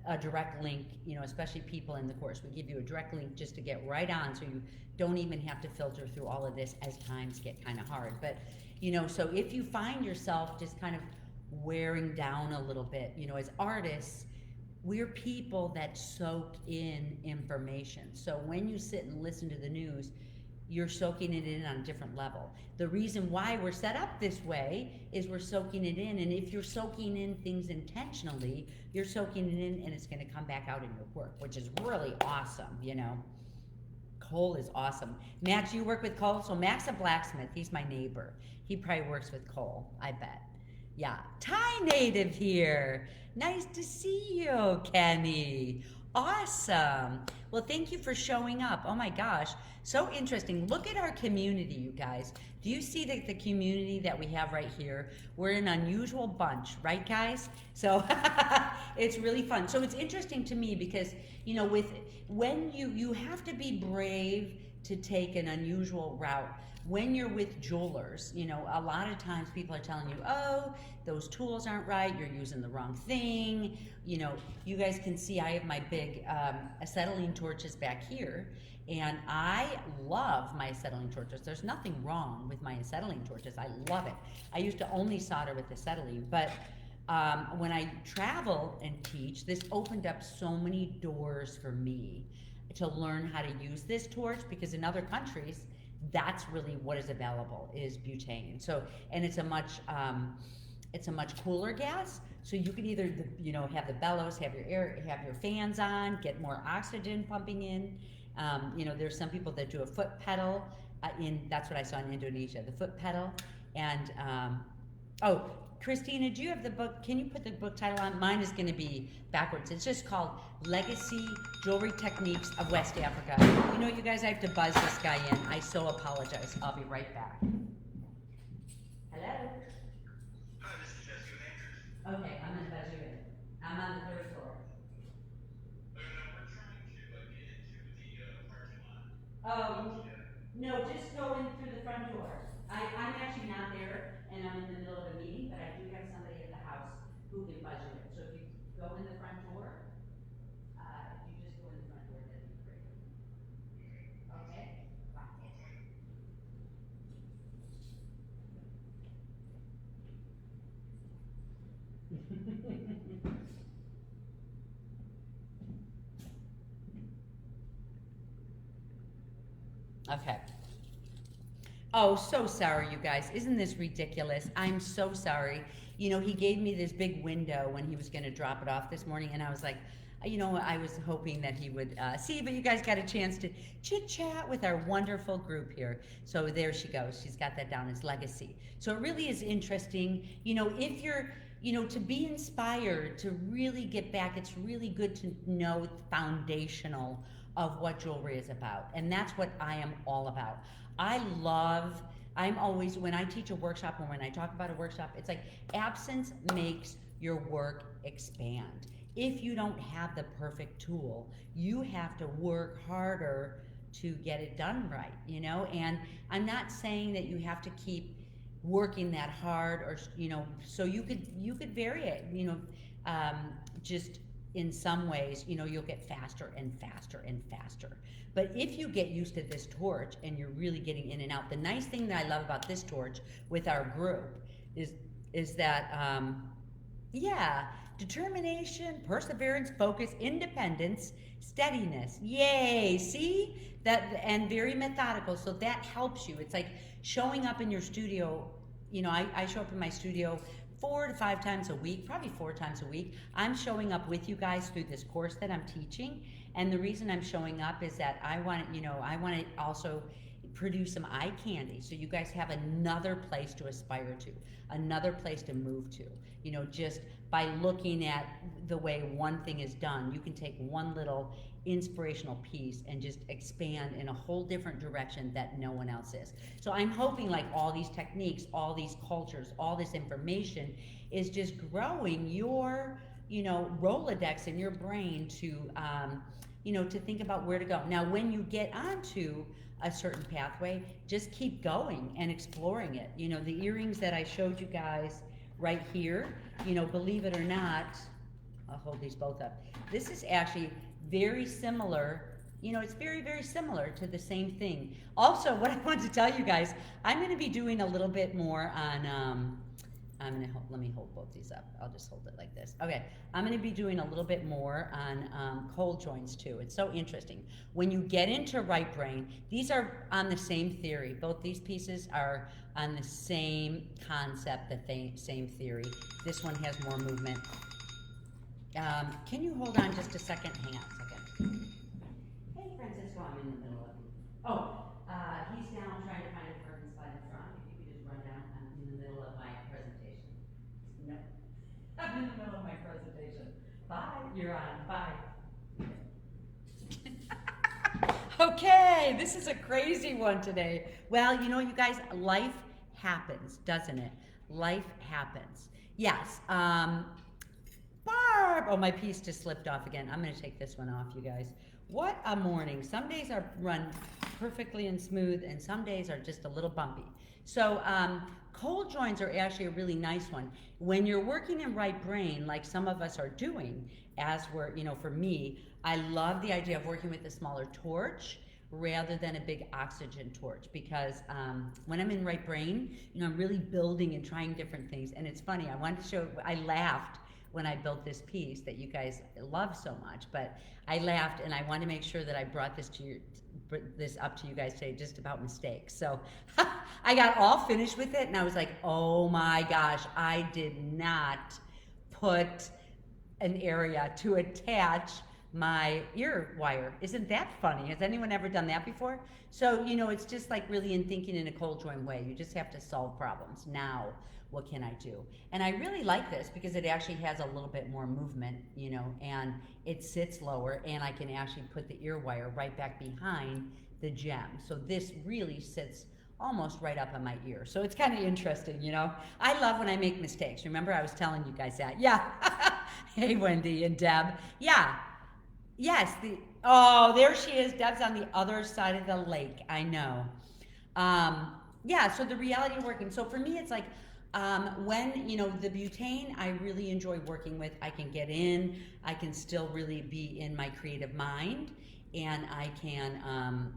a direct link, you know, especially people in the course, we give you a direct link just to get right on, so you don't even have to filter through all of this as times get kind of hard. But, you know, so if you find yourself just kind of wearing down a little bit, you know, as artists, we're people that soak in information. So when you sit and listen to the news, you're soaking it in on a different level. The reason why we're set up this way is we're soaking it in, and if you're soaking in things intentionally, you're soaking it in and it's gonna come back out in your work, which is really awesome, you know. Coal is awesome. Max, you work with coal? So Max a blacksmith, he's my neighbor. He probably works with coal, I bet. Yeah, Thai native here. Nice to see you, Kenny. Awesome. Well, thank you for showing up. Oh my gosh, so interesting. Look at our community, you guys. Do you see the community that we have right here? We're an unusual bunch, right guys? So it's really fun. So it's interesting to me because, you know, when you have to be brave to take an unusual route. When you're with jewelers, you know, a lot of times people are telling you, oh, those tools aren't right, you're using the wrong thing. You know, you guys can see I have my big acetylene torches back here, and I love my acetylene torches. There's nothing wrong with my acetylene torches. I love it. I used to only solder with acetylene, but when I travel and teach, this opened up so many doors for me to learn how to use this torch, because in other countries, that's really what is available, is butane. So, and it's a much cooler gas. So you can either, you know, have the bellows, have your fans on, get more oxygen pumping in. You know, there's some people that do a foot pedal. That's what I saw in Indonesia, the foot pedal. And oh, Christina, do you have the book? Can you put the book title on? Mine is going to be backwards. It's just called Legacy Jewelry Techniques of West Africa. You know, you guys, I have to buzz this guy in. I so apologize. I'll be right back. Hello? Hi, this is Jesse with Andrews. Okay, I'm going to buzz you in. I'm on the third floor. We're trying to get into the parking lot. Oh, no, just go in through the front door. I'm actually not there, and I'm in the middle of a meeting, but I do have somebody at the house who can buzz you in. So if you go in the front door, if you just go in the front door, that'd be great. Okay? Bye. Okay. Oh, so sorry, you guys. Isn't this ridiculous? I'm so sorry. You know, he gave me this big window when he was going to drop it off this morning, and I was like, I was hoping that he would see, but you guys got a chance to chit chat with our wonderful group here. So there she goes. She's got that down as legacy. So it really is interesting. If you're, to be inspired to really get back, it's really good to know the foundational of what jewelry is about. And that's what I am all about. I'm always, when I teach a workshop or when I talk about a workshop, it's like absence makes your work expand. If you don't have the perfect tool, you have to work harder to get it done right, and I'm not saying that you have to keep working that hard, or so you could vary it, just in some ways, you'll get faster and faster and faster. But if you get used to this torch and you're really getting in and out, the nice thing that I love about this torch with our group is that determination, perseverance, focus, independence, steadiness. Yay! See that, and very methodical. So that helps you. It's like showing up in your studio. I show up in my studio 4 to 5 times a week, probably 4 times a week. I'm showing up with you guys through this course that I'm teaching, and the reason I'm showing up is that I want to also produce some eye candy, so you guys have another place to aspire to, another place to move to. Just by looking at the way one thing is done, you can take one little inspirational piece and just expand in a whole different direction that no one else is. So I'm hoping, like, all these techniques, all these cultures, all this information is just growing your Rolodex in your brain to to think about where to go. Now when you get onto a certain pathway, just keep going and exploring it. The earrings that I showed you guys right here, believe it or not, I'll hold these both up. This is actually very similar. It's very, very similar to the same thing. Also, what I want to tell you guys, I'm going to be doing a little bit more on, let me hold both these up. I'll just hold it like this. Okay, I'm going to be doing a little bit more on cold joints too. It's so interesting. When you get into right brain, these are on the same theory. Both these pieces are on the same concept, the same theory. This one has more movement. Can you hold on just a second? Hang on a second. Hey, Francisco, I'm in the middle of you. He's down trying to find a parking spot in front. If you could just run down. I'm in the middle of my presentation. No, I'm in the middle of my presentation. Bye. You're on. Bye. Okay, this is a crazy one today. Well, you guys, life happens, doesn't it? Life happens. Yes. Barb! Oh, my piece just slipped off again. I'm going to take this one off, you guys. What a morning. Some days are run perfectly and smooth, and some days are just a little bumpy. So cold joints are actually a really nice one. When you're working in right brain, like some of us are doing, as we're, for me, I love the idea of working with a smaller torch rather than a big oxygen torch, because when I'm in right brain, I'm really building and trying different things. And it's funny, I laughed when I built this piece that you guys love so much, but I laughed, and I wanted to make sure that I brought this up to you guys today, just about mistakes. So I got all finished with it, and I was like, oh my gosh, I did not put an area to attach my ear wire. Isn't that funny? Has anyone ever done that before? So, it's just like really in thinking in a cold joint way. You just have to solve problems. Now, what can I do? And I really like this because it actually has a little bit more movement, and it sits lower, and I can actually put the ear wire right back behind the gem. So this really sits almost right up on my ear. So it's kind of interesting, I love when I make mistakes. Remember, I was telling you guys that. Yeah. Hey, Wendy and Deb. Yeah. Yes. There she is. Deb's on the other side of the lake. I know. So the reality of working. So for me, it's like, when, the butane, I really enjoy working with. I can get in, I can still really be in my creative mind, and I can,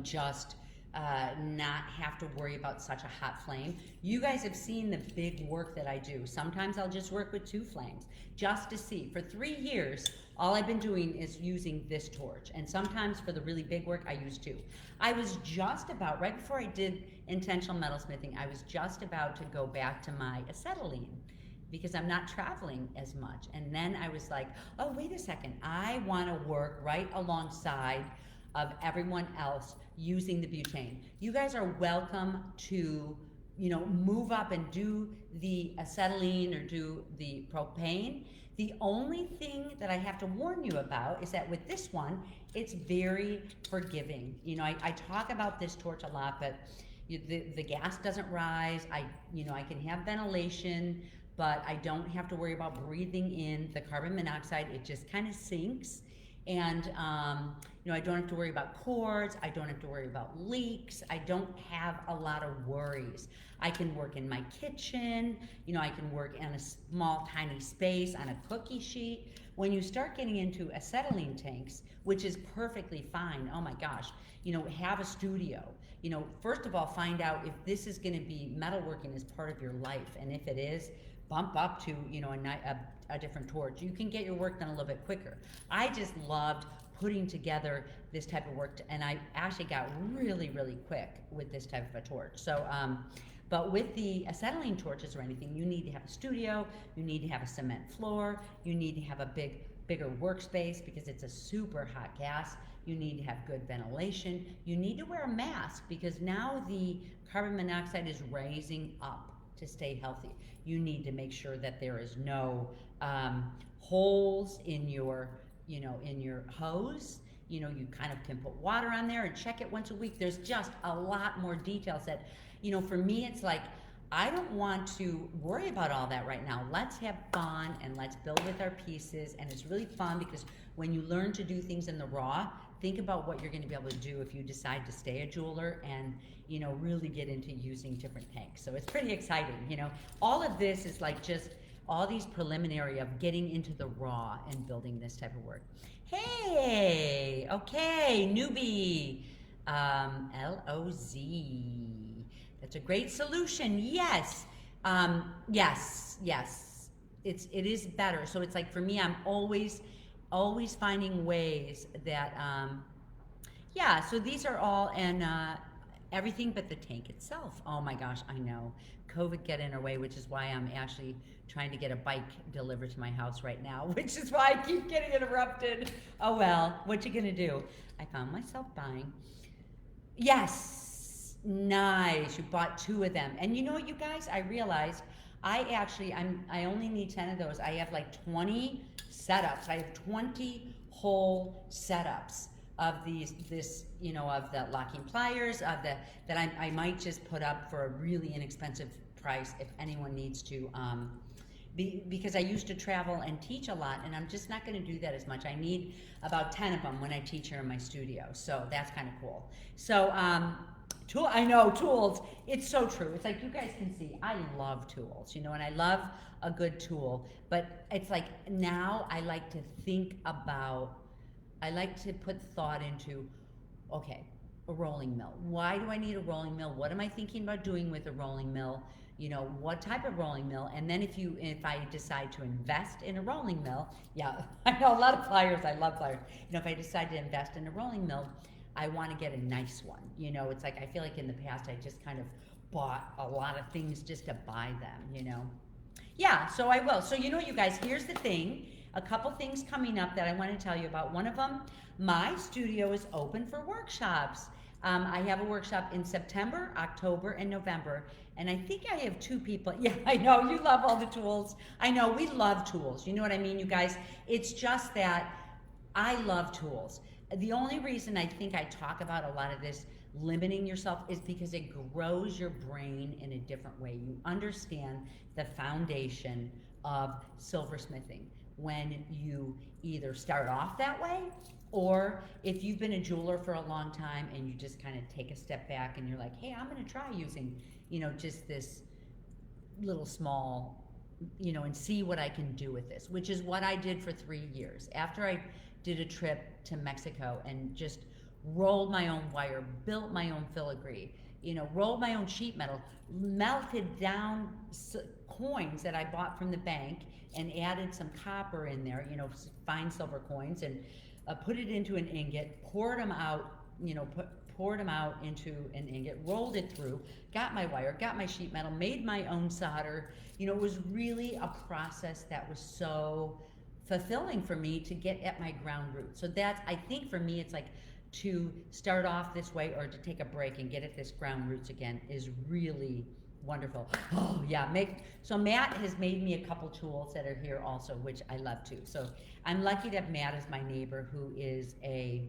just not have to worry about such a hot flame. You guys have seen the big work that I do. Sometimes I'll just work with 2 flames just to see. For 3 years, all I've been doing is using this torch, and sometimes for the really big work I use 2. I was just about, right before I did Intentional Metalsmithing, I was just about to go back to my acetylene because I'm not traveling as much. And then I was like, oh, wait a second, I want to work right alongside of everyone else using the butane. You guys are welcome to, move up and do the acetylene or do the propane. The only thing that I have to warn you about is that with this one, it's very forgiving. I talk about this torch a lot, but the gas doesn't rise. I can have ventilation, but I don't have to worry about breathing in the carbon monoxide. It just kind of sinks. And I don't have to worry about cords. I don't have to worry about leaks. I don't have a lot of worries. I can work in my kitchen. I can work in a small, tiny space on a cookie sheet. When you start getting into acetylene tanks, which is perfectly fine, oh my gosh, have a studio. First of all, find out if this is going to be metalworking as part of your life. And if it is, bump up to, a different torch. You can get your work done a little bit quicker. I just loved putting together this type of work, and I actually got really, really quick with this type of a torch. So, but with the acetylene torches or anything, you need to have a studio, you need to have a cement floor, you need to have a bigger workspace because it's a super hot gas. You need to have good ventilation. You need to wear a mask because now the carbon monoxide is raising up to stay healthy. You need to make sure that there is no holes in your hose. You kind of can put water on there and check it once a week. There's just a lot more details that, for me, it's like, I don't want to worry about all that right now. Let's have fun and let's build with our pieces. And it's really fun because when you learn to do things in the raw, think about what you're going to be able to do if you decide to stay a jeweler and, really get into using different tanks. So it's pretty exciting, All of this is like just all these preliminary of getting into the raw and building this type of work. Hey, okay, newbie, LOZ. That's a great solution. Yes, yes. It is better. So it's like for me, I'm always finding ways that, so these are all, and everything but the tank itself. Oh my gosh, I know. COVID got in our way, which is why I'm actually trying to get a bike delivered to my house right now, which is why I keep getting interrupted. Oh well, what you gonna do? I found myself buying. Yes, nice. You bought 2 of them. And you guys, I realized I only need 10 of those. I have like 20 setups. I have 20 whole setups of of the locking pliers, that I might just put up for a really inexpensive price if anyone needs to, because I used to travel and teach a lot, and I'm just not going to do that as much. I need about 10 of them when I teach here in my studio, so that's kind of cool. So, I know, tools, it's so true. It's like you guys can see, I love tools, and I love a good tool, but it's like now I like to put thought into, okay, a rolling mill. Why do I need a rolling mill? What am I thinking about doing with a rolling mill? What type of rolling mill? And then if I decide to invest in a rolling mill, I know a lot of pliers, I love pliers. If I decide to invest in a rolling mill, I want to get a nice one. It's like, I feel like in the past I just kind of bought a lot of things just to buy them, Yeah, so I will. So you guys, here's the thing. A couple things coming up that I want to tell you about. One of them, my studio is open for workshops. I have a workshop in September, October, and November. And I think I have 2 people. Yeah, I know, you love all the tools. I know, we love tools. You know what I mean, you guys? It's just that I love tools. The only reason I think I talk about a lot of this limiting yourself is because it grows your brain in a different way. You understand the foundation of silversmithing when you either start off that way, or if you've been a jeweler for a long time and you just kind of take a step back and you're like, hey, I'm going to try using, just this little small, and see what I can do with this, which is what I did for 3 years. After I did a trip to Mexico and just rolled my own wire, built my own filigree, rolled my own sheet metal, melted down coins that I bought from the bank and added some copper in there, fine silver coins, and put it into an ingot, poured them out, poured them out into an ingot, rolled it through, got my wire, got my sheet metal, made my own solder. You know, it was really a process that was so fulfilling for me to get at my ground root. So that's, I think for me, it's like to start off this way or to take a break and get at this ground roots again is really wonderful. Oh yeah, so Matt has made me a couple tools that are here also, which I love too. So I'm lucky to have Matt as my neighbor who is a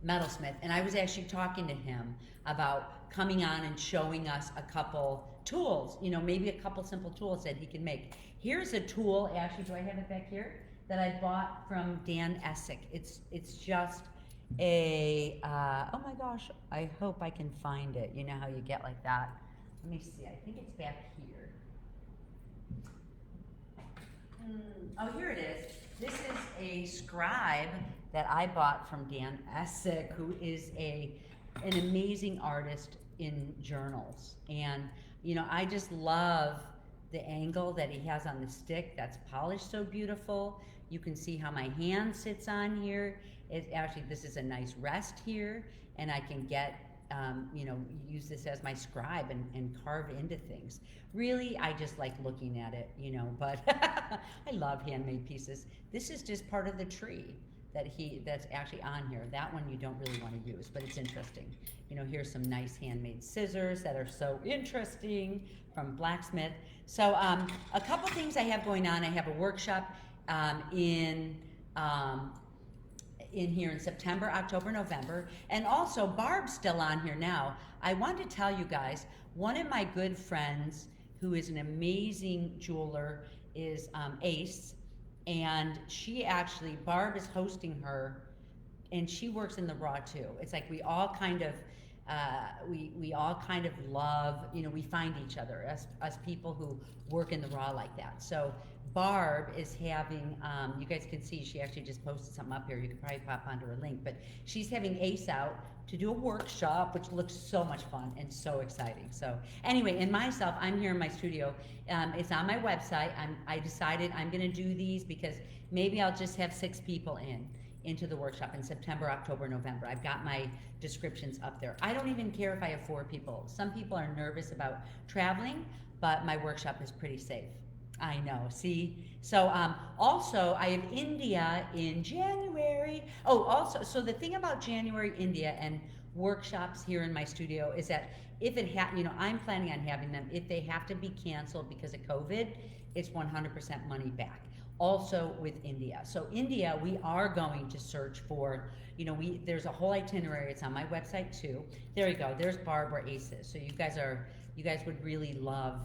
metalsmith, and I was actually talking to him about coming on and showing us a couple tools, you know, maybe a couple simple tools that he can make. Here's a tool, actually, do I have it back here? That I bought from Dan Essick. It's just a, oh my gosh, I hope I can find it. You know how you get like that. Let me see, I think it's back here. Oh, here it is. This is a scribe that I bought from Dan Essick, who is an amazing artist in journals. And, you know, I just love the angle that he has on the stick that's polished so beautiful. You can see how my hand sits on here. It's actually, this is a nice rest here, and I can get, you know, use this as my scribe and carve into things. Really, I just like looking at it, you know, but I love handmade pieces. This is just part of the tree that's actually on here. That one you don't really want to use, but it's interesting. You know, here's some nice handmade scissors that are so interesting from Blacksmith. So a couple things I have going on. I have a workshop in here in September, October, November, and also Barb's still on here now. I want to tell you guys, one of my good friends who is an amazing jeweler is Ace, and she actually, Barb is hosting her, and she works in the raw too. It's like we all kind of we all kind of love, you know, we find each other, us people who work in the raw like that. So Barb is having, you guys can see, she actually just posted something up here. You could probably pop onto her link, but she's having Ace out to do a workshop, which looks so much fun and so exciting. So anyway, and myself, I'm here in my studio. It's on my website. I decided I'm gonna do these because maybe I'll just have 6 people into the workshop in September, October, November. I've got my descriptions up there. I don't even care if I have 4 people. Some people are nervous about traveling, but my workshop is pretty safe. I know, see? So also I have India in January. Oh, also, so the thing about January, India, and workshops here in my studio is that if it you know, I'm planning on having them. If they have to be canceled because of COVID, it's 100% money back. Also with India. So India, we are going to search for, you know, there's a whole itinerary. It's on my website too. There you go. There's Barb or Aces. So you guys would really love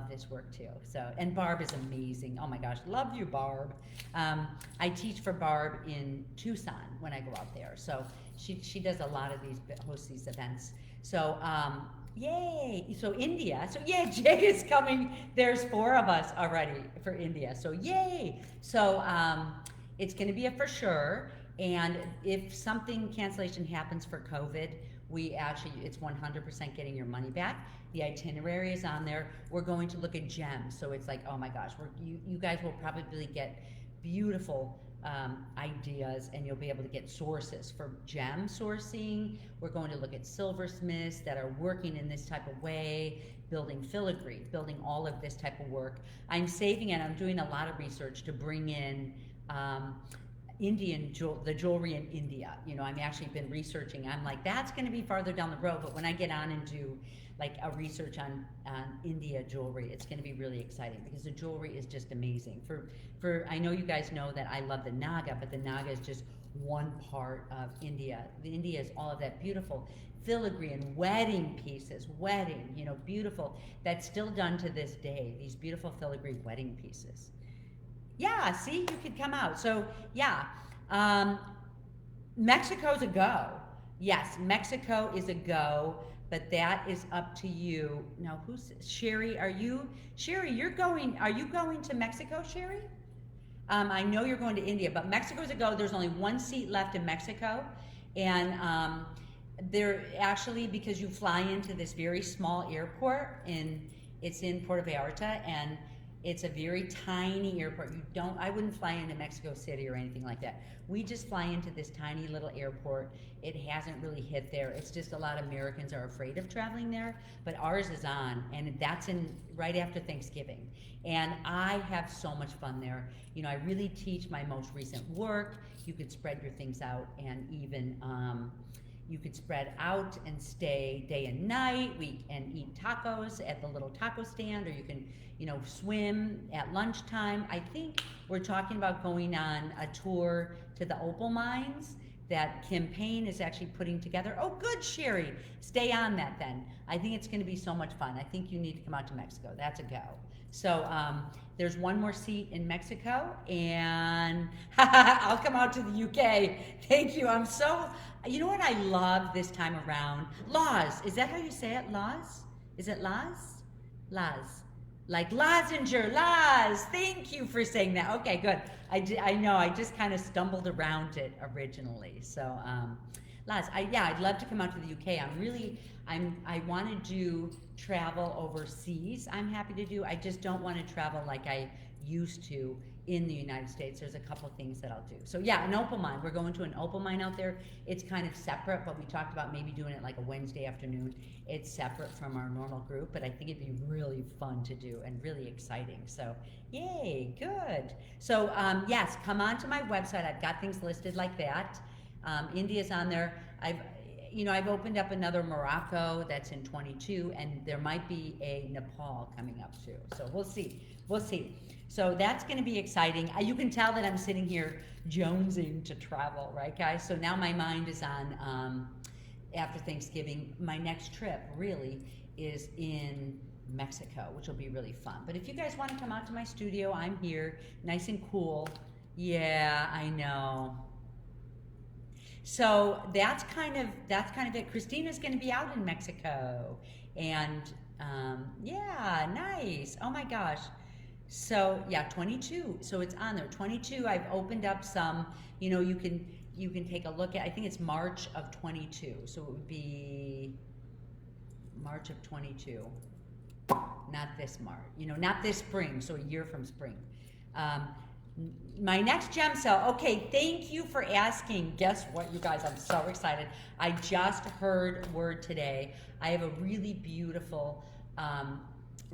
this work too. So, and Barb is amazing. Oh my gosh, love you, Barb. I teach for Barb in Tucson when I go out there. So she does a lot of hosts these events. So yay! So India. So yeah, Jay is coming. There's 4 of us already for India. So yay! So it's going to be a for sure. And if something cancellation happens for COVID, it's 100% getting your money back. The itinerary is on there. We're going to look at gems. So it's like, oh my gosh, you guys will probably get beautiful ideas, and you'll be able to get sources for gem sourcing. We're going to look at silversmiths that are working in this type of way, building filigree, building all of this type of work. I'm saving it. I'm doing a lot of research to bring in the jewelry in India. You know, I've actually been researching. I'm like, that's going to be farther down the road, but when I get on and do like a research on India jewelry, it's going to be really exciting because the jewelry is just amazing. I know you guys know that I love the Naga, but the Naga is just one part of India. India is all of that beautiful filigree and wedding pieces, you know, beautiful. That's still done to this day. These beautiful filigree wedding pieces. Yeah, see, you could come out. So yeah, Mexico's a go. Yes, Mexico is a go, but that is up to you. Now, who's Sherry? Are you going to Mexico, Sherry? I know you're going to India, but Mexico's a go. There's only 1 seat left in Mexico, and they're actually, because you fly into this very small airport, it's in Puerto Vallarta, and It's a very tiny airport. I wouldn't fly into Mexico City or anything like that. We just fly into this tiny little airport. It hasn't really hit there. It's just a lot of Americans are afraid of traveling there, but ours is on, and that's in right after Thanksgiving. And I have so much fun there. You know, I really teach my most recent work. You could spread your things out, and even you could spread out and stay day and night. And eat tacos at the little taco stand, or you can, you know, swim at lunchtime. I think we're talking about going on a tour to the opal mines that Kim Payne is actually putting together. Oh, good, Sherry. Stay on that then. I think it's going to be so much fun. I think you need to come out to Mexico. That's a go. So there's one more seat in Mexico, and I'll come out to the UK. Thank you. You know what I love this time around? Laws. Is that how you say it? Laws? Is it laws? Laws. Like Lozinger, Laz. Thank you for saying that. Okay, good. I know. I just kind of stumbled around it originally. So, Laz, I'd love to come out to the UK. I want to do travel overseas. I'm happy to do. I just don't want to travel like I used to in the United States. There's a couple things that I'll do. So yeah, an opal mine. We're going to an opal mine out there. It's kind of separate, but we talked about maybe doing it like a Wednesday afternoon. It's separate from our normal group, but I think it'd be really fun to do and really exciting. So yay, good. So yes, come on to my website. I've got things listed like that. India's on there. I've opened up another Morocco that's in 22, and there might be a Nepal coming up too. So we'll see. So that's going to be exciting. You can tell that I'm sitting here jonesing to travel, right, guys? So now my mind is on, after Thanksgiving, my next trip really is in Mexico, which will be really fun. But if you guys want to come out to my studio, I'm here, nice and cool. Yeah, I know. So that's kind of it. Christina's going to be out in Mexico, and yeah, nice. Oh my gosh. So yeah, 22. So it's on there. 22. I've opened up some. You know, you can take a look at. I think it's March of 22. So it would be March of 22. Not this March. You know, not this spring. So a year from spring. My next gem cell. Okay, thank you for asking. Guess what, you guys? I'm so excited. I just heard word today. I have a really beautiful,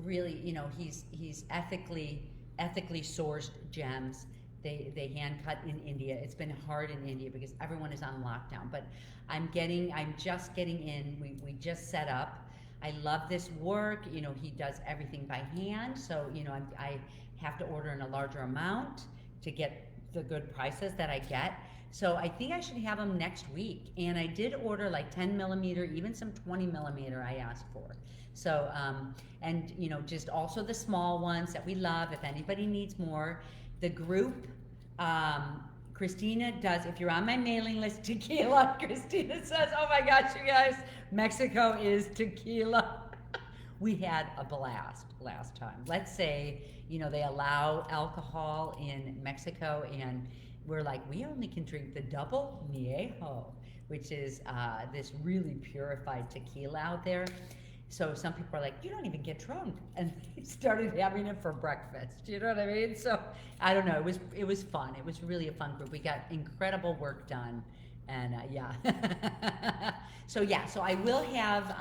really, you know, he's ethically sourced gems. They hand cut in India. It's been hard in India because everyone is on lockdown. But I'm just getting in. We just set up. I love this work. You know, he does everything by hand. So, you know, I have to order in a larger amount to get the good prices that I get. So I think I should have them next week. And I did order like 10 millimeter, even some 20 millimeter I asked for. So, and you know, just also the small ones that we love, if anybody needs more. The group, Christina does, if you're on my mailing list, tequila, Christina says, oh my gosh, you guys, Mexico is tequila. We had a blast last time. Let's say, you know, they allow alcohol in Mexico, and we're like, we only can drink the double Niejo, which is this really purified tequila out there. So some people are like, you don't even get drunk, and they started having it for breakfast. You know what I mean? So I don't know. It was fun. It was really a fun group. We got incredible work done, and yeah. So yeah. So I will have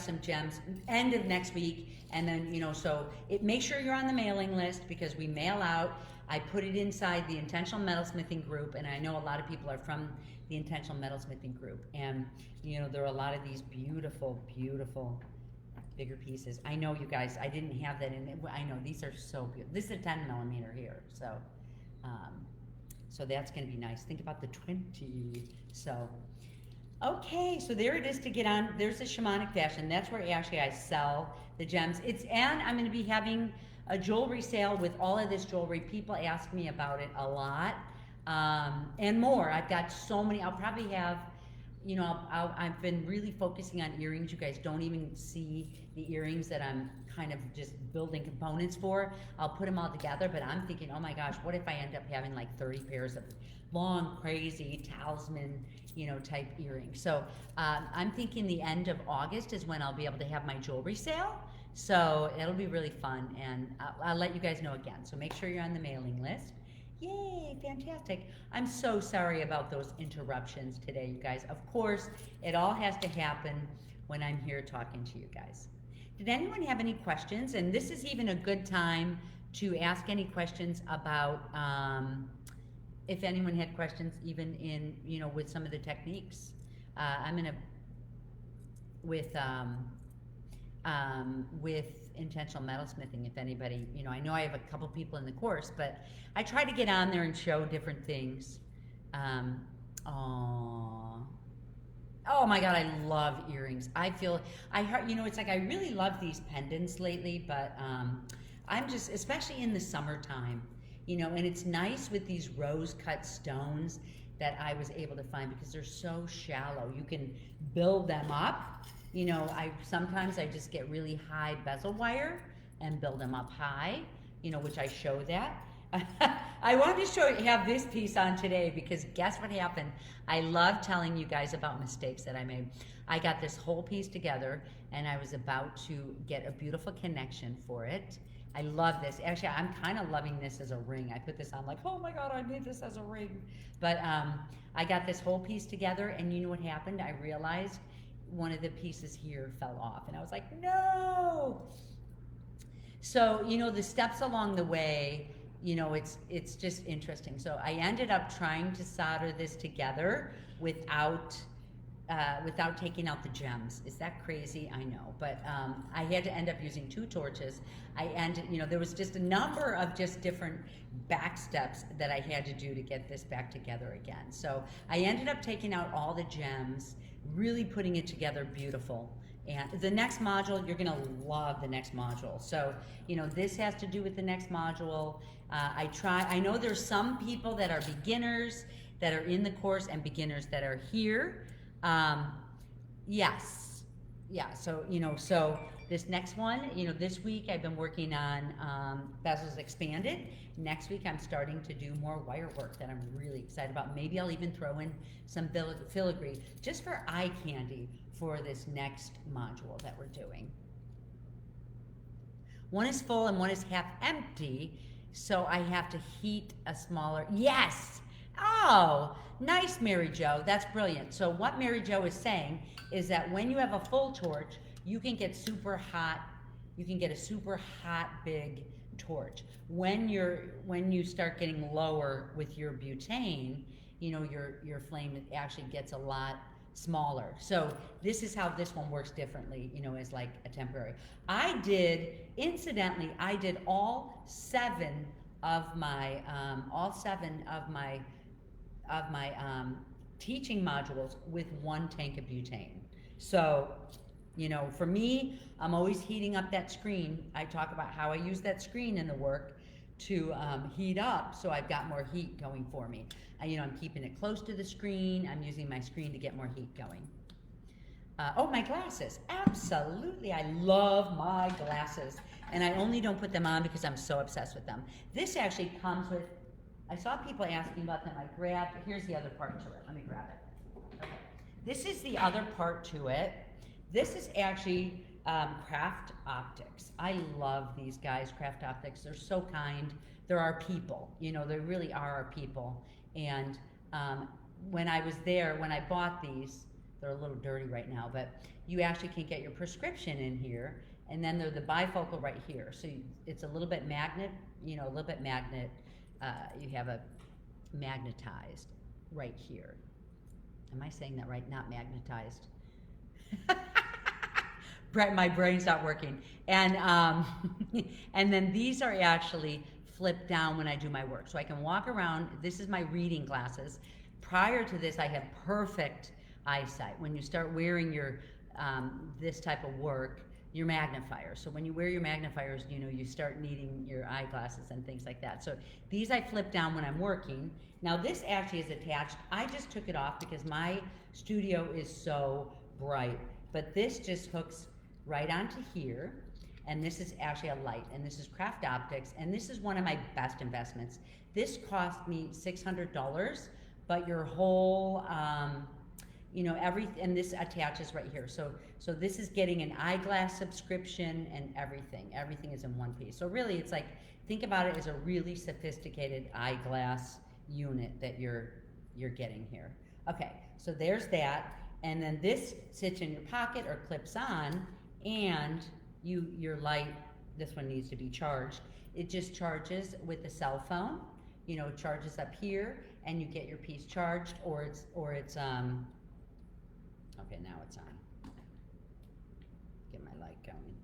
some gems end of next week, and then, you know, so make sure you're on the mailing list because we mail out. I put it inside the Intentional Metalsmithing group, and I know a lot of people are from the Intentional Metalsmithing group, and you know, there are a lot of these beautiful, beautiful bigger pieces. I know, you guys, I didn't have that in it. I know these are so beautiful. This is a 10 millimeter here, so so that's going to be nice. Think about the 20. So okay, so there it is to get on. There's the shamanic fashion. That's where actually I sell the gems. And I'm going to be having a jewelry sale with all of this jewelry. People ask me about it a lot, and more. I've got so many. I'll probably have, you know, I've been really focusing on earrings. You guys don't even see the earrings that I'm kind of just building components for. I'll put them all together, but I'm thinking, oh my gosh, what if I end up having like 30 pairs of long, crazy talisman, you know, type earrings. So I'm thinking the end of August is when I'll be able to have my jewelry sale. So it'll be really fun, and I'll let you guys know again. So make sure you're on the mailing list. Yay, fantastic. I'm so sorry about those interruptions today, you guys. Of course, it all has to happen when I'm here talking to you guys. Did anyone have any questions? And this is even a good time to ask any questions about, if anyone had questions even in, with some of the techniques. I'm gonna, with Intentional Metalsmithing, if anybody, I know I have a couple people in the course, but I try to get on there and show different things. Oh my God, I love earrings. It's like I really love these pendants lately, but I'm just, especially in the summertime, and it's nice with these rose cut stones that I was able to find because they're so shallow. You can build them up. Sometimes I just get really high bezel wire and build them up high, which I show that. I wanted to have this piece on today because guess what happened? I love telling you guys about mistakes that I made. I got this whole piece together and I was about to get a beautiful connection for it. I love this. Actually, I'm kind of loving this as a ring. I put this on like, oh my God, I need this as a ring. But I got this whole piece together and you know what happened? I realized one of the pieces here fell off and I was like, no. So, the steps along the way, it's just interesting. So I ended up trying to solder this together without taking out the gems. Is that crazy? I know, but I had to end up using 2 torches. There was just a number of just different back steps that I had to do to get this back together again. So I ended up taking out all the gems, really putting it together beautiful. And the next module, you're gonna love the next module. So, this has to do with the next module. I know there's some people that are beginners that are in the course and beginners that are here. Yes. Yeah, so, so this next one, this week I've been working on bezels expanded. Next week I'm starting to do more wire work that I'm really excited about. Maybe I'll even throw in some filigree just for eye candy for this next module that we're doing. One is full and one is half empty, so I have to heat a smaller, yes! Oh, nice, Mary Jo, that's brilliant. So what Mary Jo is saying is that when you have a full torch, you can get super hot, you can get a super hot big torch. When you start getting lower with your butane, your flame actually gets a lot smaller. So this is how this one works differently, as like a temporary. Incidentally, I did all 7 of my teaching modules with 1 tank of butane. So, for me, I'm always heating up that screen. I talk about how I use that screen in the work to heat up, so I've got more heat going for me. I'm keeping it close to the screen. I'm using my screen to get more heat going. My glasses. Absolutely, I love my glasses. And I only don't put them on because I'm so obsessed with them. This actually comes with, I saw people asking about them. Here's the other part to it. Let me grab it. Okay. This is the other part to it. This is actually Craft Optics. I love these guys, Craft Optics. They're so kind. They're our people. They really are our people. And when I was there, when I bought these, they're a little dirty right now, but you actually can get your prescription in here, and then they're the bifocal right here. So it's a little bit magnet, you have a magnetized right here. Am I saying that right? Not magnetized. My brain's not working. And and then these are actually flip down when I do my work. So I can walk around. This is my reading glasses. Prior to this, I had perfect eyesight. When you start wearing your this type of work, your magnifier. So when you wear your magnifiers, you start needing your eyeglasses and things like that. So these I flip down when I'm working. Now this actually is attached. I just took it off because my studio is so bright. But this just hooks right onto here. And this is actually a light, and this is Craft Optics, and this is one of my best investments. This cost me $600, but your whole you know, and this attaches right here. So this is getting an eyeglass subscription and everything. Everything is in one piece. So really, it's like, think about it as a really sophisticated eyeglass unit that you're getting here. Okay, so there's that, and then this sits in your pocket or clips on, and your light, this one needs to be charged. It just charges with the cell phone. You know, it charges up here, and you get your piece charged, or it's okay, now it's on. Get my light going.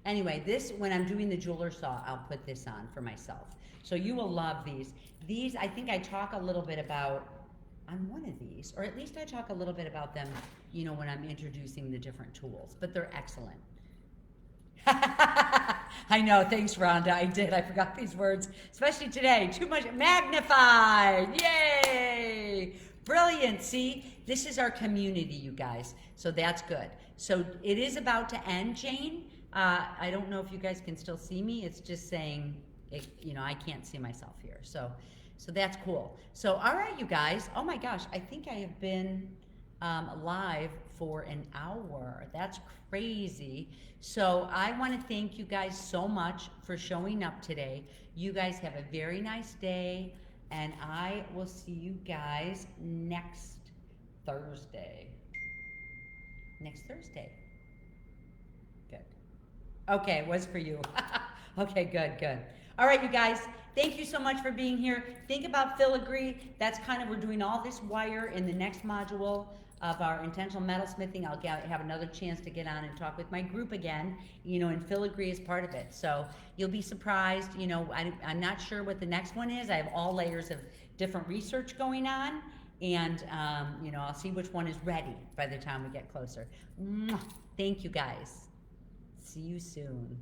Anyway, this, when I'm doing the jeweler saw, I'll put this on for myself. So you will love these. These, I think I talk a little bit about on one of these, or at least I talk a little bit about them, you know, when I'm introducing the different tools, but they're excellent. I know, thanks Rhonda, I did, I forgot these words, especially today. Too much, magnified, yay! Brilliant, see? This is our community, you guys, so that's good. So it is about to end, Jane. I don't know if you guys can still see me, it's just saying, you know, I can't see myself here, so that's cool. So, all right, you guys, oh my gosh, I think I have been live for an hour. That's crazy. So I want to thank you guys so much for showing up today. You guys have a very nice day, and I will see you guys next Thursday. Next Thursday. Good. Okay, it was for you. Okay, good. All right, you guys, thank you so much for being here. Think about filigree. That's kind of, we're doing all this wire in the next module of our Intentional Metalsmithing. I'll have another chance to get on and talk with my group again, you know, and filigree is part of it. So you'll be surprised, you know, I'm not sure what the next one is. I have all layers of different research going on, and, you know, I'll see which one is ready by the time we get closer. Mwah. Thank you guys. See you soon.